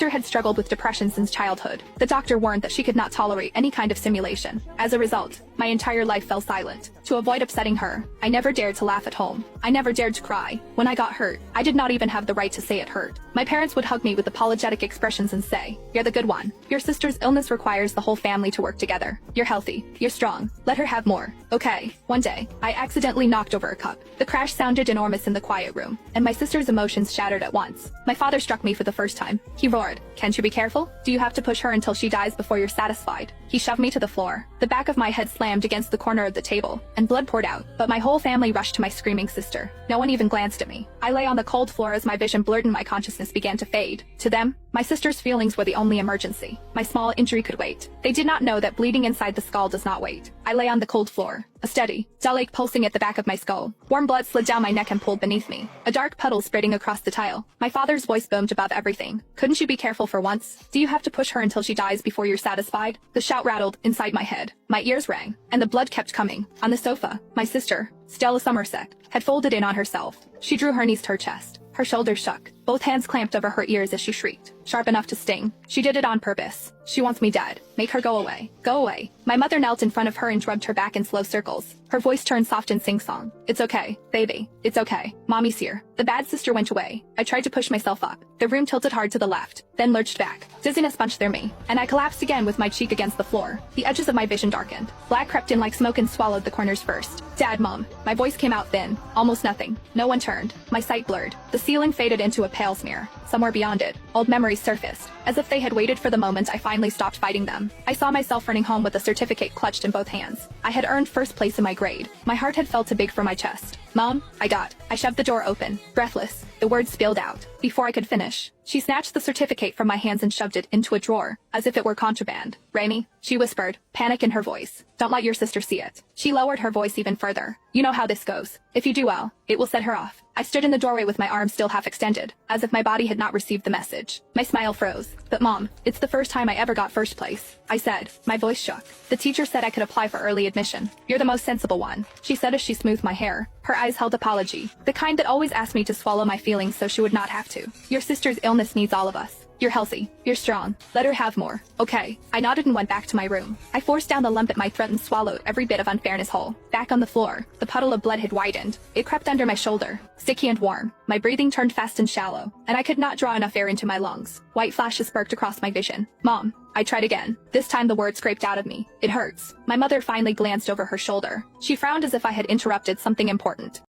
sister had struggled with depression since childhood. The doctor warned that she could not tolerate any kind of stimulation. As a result, my entire life fell silent. To avoid upsetting her, I never dared to laugh at home. I never dared to cry. When I got hurt, I did not even have the right to say it hurt. My parents would hug me with apologetic expressions and say, "You're the good one. Your sister's illness requires the whole family to work together. You're healthy. You're strong. Let her have more. Okay." One day, I accidentally knocked over a cup. The crash sounded enormous in the quiet room, and my sister's emotions shattered at once. My father struck me for the first time. He roared, "Can't you be careful? Do you have to push her until she dies before you're satisfied?" He shoved me to the floor. The back of my head slammed against the corner of the table, and blood poured out, but my whole family rushed to my screaming sister. No one even glanced at me. I lay on the cold floor as my vision blurred and my consciousness began to fade. To them, my sister's feelings were the only emergency. My small injury could wait. They did not know that bleeding inside the skull does not wait. I lay on the cold floor, a steady, dull ache pulsing at the back of my skull. Warm blood slid down my neck and pooled beneath me, a dark puddle spreading across the tile. My father's voice boomed above everything. "Couldn't you be careful for once? Do you have to push her until she dies before you're satisfied?" The shout rattled inside my head. My ears rang, and the blood kept coming. On the sofa, my sister, Stella Somerset, had folded in on herself. She drew her knees to her chest. Her shoulders shook. Both hands clamped over her ears as she shrieked, sharp enough to sting. She did it on purpose. "She wants me dead. Make her go away. Go away." My mother knelt in front of her and rubbed her back in slow circles. Her voice turned soft and sing-song. "It's okay, baby. It's okay. Mommy's here." The bad sister went away. I tried to push myself up. The room tilted hard to the left, then lurched back. Dizziness punched through me, and I collapsed again with my cheek against the floor. The edges of my vision darkened. Black crept in like smoke and swallowed the corners first. "Dad, Mom." My voice came out thin, almost nothing. No one turned. My sight blurred. The ceiling faded into a pale smear. Somewhere beyond it, old memories surfaced, as if they had waited for the moment I finally stopped fighting them. I saw myself running home with a certificate clutched in both hands. I had earned first place in my grade. My heart had felt too big for my chest. "Mom," I shoved the door open. Breathless, the words spilled out. Before I could finish, she snatched the certificate from my hands and shoved it into a drawer, as if it were contraband. "Raimi," she whispered, panic in her voice. "Don't let your sister see it." She lowered her voice even further. "You know how this goes. If you do well, it will set her off." I stood in the doorway with my arms still half extended, as if my body had not received the message. My smile froze. "But Mom, it's the first time I ever got first place," I said. My voice shook. "The teacher said I could apply for early admission. You're the most sensible one," she said as she smoothed my hair. Her eyes held apology, the kind that always asked me to swallow my feelings so she would not have to. "Your sister's illness needs all of us. You're healthy. You're strong. Let her have more." "Okay." I nodded and went back to my room. I forced down the lump at my throat and swallowed every bit of unfairness whole. Back on the floor, the puddle of blood had widened. It crept under my shoulder, sticky and warm. My breathing turned fast and shallow, and I could not draw enough air into my lungs. White flashes sparked across my vision. "Mom." I tried again. This time the word scraped out of me. "It hurts." My mother finally glanced over her shoulder. She frowned as if I had interrupted something important.